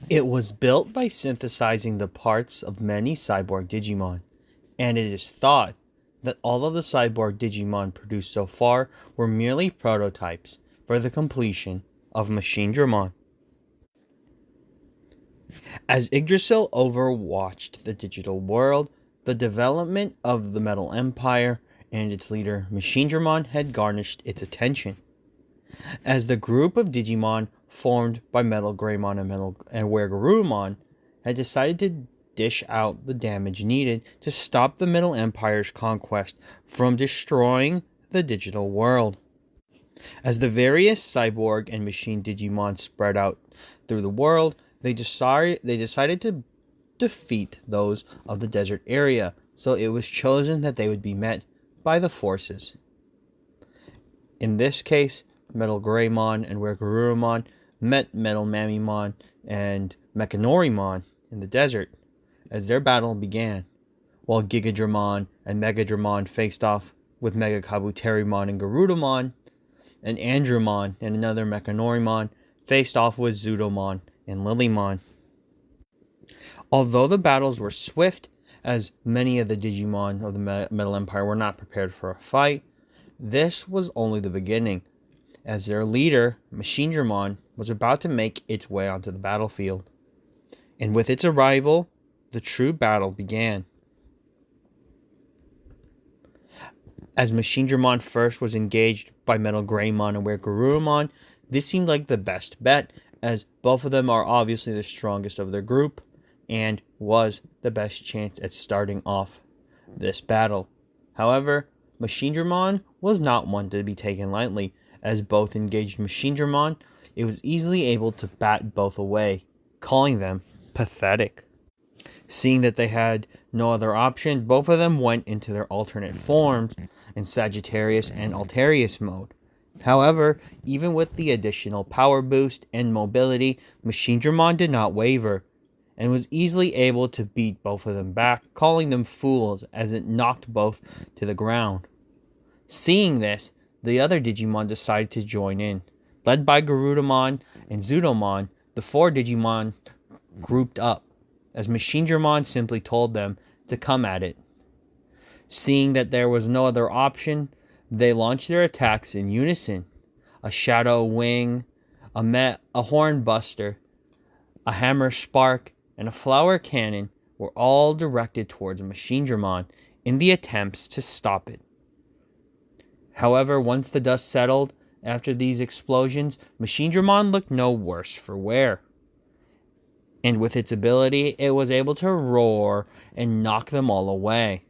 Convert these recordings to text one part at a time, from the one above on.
It was built by synthesizing the parts of many cyborg Digimon, and it is thought that all of the cyborg Digimon produced so far were merely prototypes for the completion of Machine Dramon. As Yggdrasil overwatched the digital world, the development of the Metal Empire and its leader Machine Dramon had garnished its attention. As the group of Digimon formed by Metal Greymon and Wergarurumon had decided to dish out the damage needed to stop the Metal Empire's conquest from destroying the digital world. As the various cyborg and machine Digimon spread out through the world, they decided to defeat those of the desert area, so it was chosen that they would be met by the forces. In this case, Metal Greymon and Wergarurumon met Metal Mamimon and Mechanorimon in the desert as their battle began, while Gigadramon and Megadramon faced off with Megakabuterimon and Garudamon, and Andromon and another Mechanorimon faced off with Zudomon and Lilymon. Although the battles were swift, as many of the Digimon of the Metal Empire were not prepared for a fight, this was only the beginning, as their leader, Machine Dramon, was about to make its way onto the battlefield. And with its arrival, the true battle began. As Machine Dramon first was engaged by Metal Greymon and Wergarurumon, this seemed like the best bet, as both of them are obviously the strongest of their group, and was the best chance at starting off this battle. However, Machine Dramon was not one to be taken lightly. As both engaged Machine Dramon, it was easily able to bat both away, calling them pathetic. Seeing that they had no other option, both of them went into their alternate forms in Sagittarius and Altarius mode. However, even with the additional power boost and mobility, Machine Dramon did not waver, and was easily able to beat both of them back, calling them fools as it knocked both to the ground. Seeing this, the other Digimon decided to join in. Led by Garudamon and Zudomon, the four Digimon grouped up, as Machine Dramon simply told them to come at it. Seeing that there was no other option, they launched their attacks in unison. A Shadow Wing, a Horn Buster, a Hammer Spark, and a Flower Cannon were all directed towards Machine Dramon in the attempts to stop it. However, once the dust settled after these explosions, Machine Dramon looked no worse for wear. And with its ability, it was able to roar and knock them all away.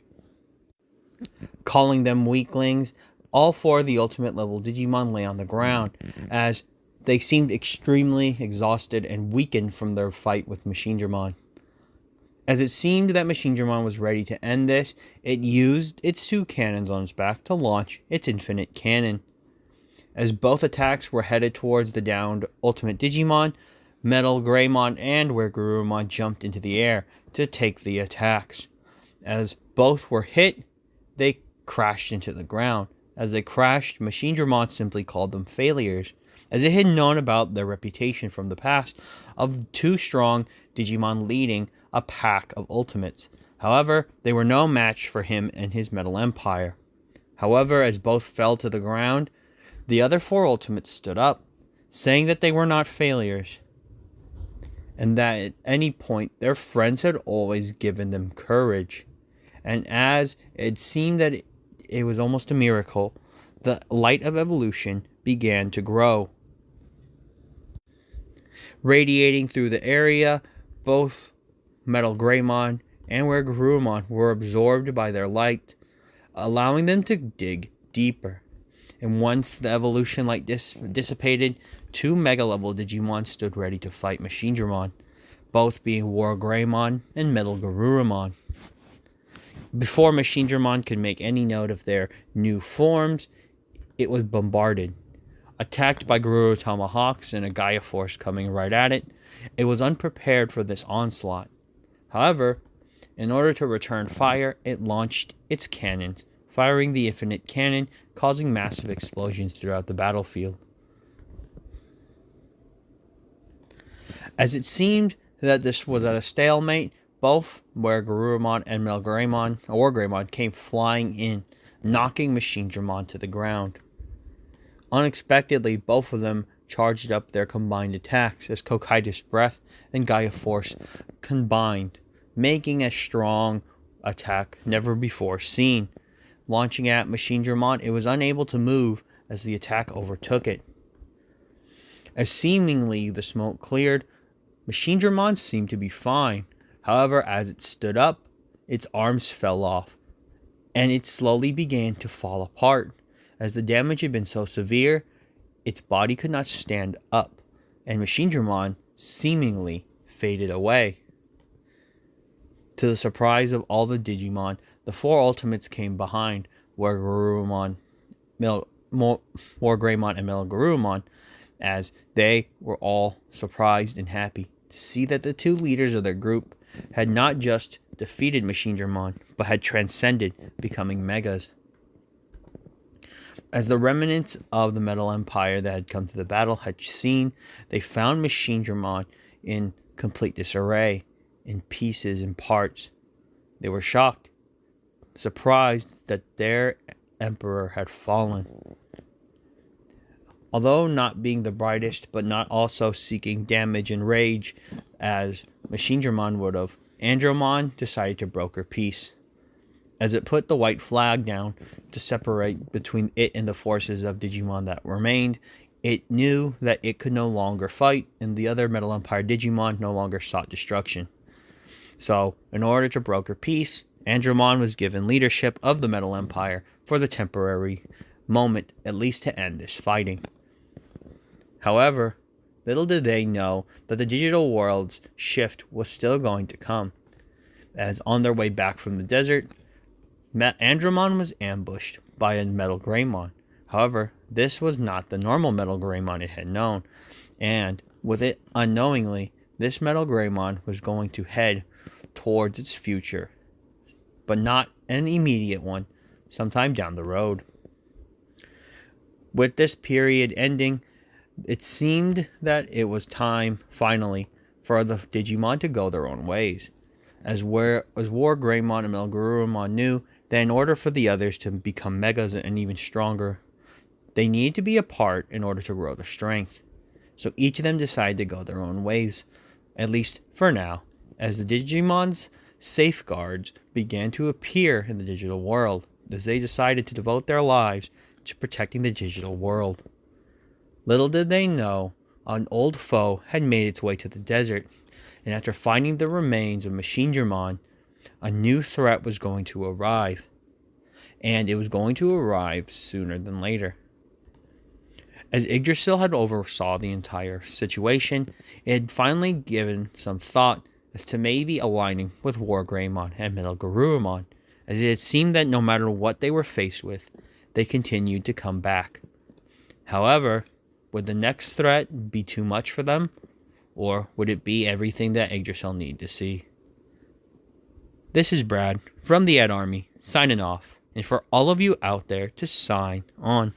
Calling them weaklings, all four of the ultimate level Digimon lay on the ground, as they seemed extremely exhausted and weakened from their fight with Machine Dramon. As it seemed that Machine Dramon was ready to end this, it used its two cannons on its back to launch its infinite cannon. As both attacks were headed towards the downed Ultimate Digimon, Metal Greymon and Wergarurumon jumped into the air to take the attacks. As both were hit, they crashed into the ground. As they crashed, Machine Dramon simply called them failures, as it had known about their reputation from the past of two strong Digimon leading a pack of ultimates. However, they were no match for him and his Metal Empire. However, as both fell to the ground, the other four ultimates stood up, saying that they were not failures, and that at any point their friends had always given them courage. And as it seemed that it was almost a miracle, the light of evolution began to grow. Radiating through the area, both Metal Greymon and Wergarurumon were absorbed by their light, allowing them to dig deeper. And once the evolution light dissipated, two Mega-level Digimon stood ready to fight Machine Dramon, both being War Greymon and Metal Garurumon. Before Machine Dramon could make any note of their new forms, it was bombarded. Attacked by Garuru Tomahawks and a Gaia Force coming right at it, it was unprepared for this onslaught. However, in order to return fire, it launched its cannons, firing the infinite cannon, causing massive explosions throughout the battlefield. As it seemed that this was at a stalemate, both where Garurumon and Greymon came flying in, knocking Machinedramon to the ground. Unexpectedly, both of them charged up their combined attacks as Kokaitis Breath and Gaia Force combined, making a strong attack never before seen. Launching at Machinedramon, it was unable to move as the attack overtook it. As seemingly the smoke cleared, Machinedramon seemed to be fine. However, as it stood up, its arms fell off, and it slowly began to fall apart. As the damage had been so severe, its body could not stand up, and Machinedramon seemingly faded away. To the surprise of all the Digimon, the four Ultimates came behind, where Greymon, and Garurumon, as they were all surprised and happy to see that the two leaders of their group had not just defeated Machinedramon, but had transcended, becoming Megas. As the remnants of the Metal Empire that had come to the battle had seen, they found Machinedramon in complete disarray, in pieces and parts. They were shocked, surprised that their emperor had fallen. Although not being the brightest, but not also seeking damage and rage as Machinedramon would have, Andromon decided to broker peace. As it put the white flag down to separate between it and the forces of Digimon that remained, it knew that it could no longer fight, and the other Metal Empire Digimon no longer sought destruction. So, in order to broker peace, Andromon was given leadership of the Metal Empire for the temporary moment, at least to end this fighting. However, little did they know that the digital world's shift was still going to come, as on their way back from the desert, Andromon was ambushed by a Metal Greymon. However, this was not the normal Metal Greymon it had known, and with it unknowingly, this Metal Greymon was going to head towards its future, but not an immediate one, sometime down the road. With this period ending, it seemed that it was time, finally, for the Digimon to go their own ways, as War Greymon and Garurumon knew that in order for the others to become Megas and even stronger, they needed to be apart in order to grow their strength. So each of them decided to go their own ways, at least for now, as the Digimon's safeguards began to appear in the digital world, as they decided to devote their lives to protecting the digital world. Little did they know, an old foe had made its way to the desert, and after finding the remains of Machinedramon, a new threat was going to arrive, and it was going to arrive sooner than later. As Yggdrasil had oversaw the entire situation, it had finally given some thought as to maybe aligning with War Greymon and Metal Garurumon, as it had seemed that no matter what they were faced with, they continued to come back. However, would the next threat be too much for them, or would it be everything that Yggdrasil needed to see? This is Brad from the Ed Army, signing off, and for all of you out there to sign on.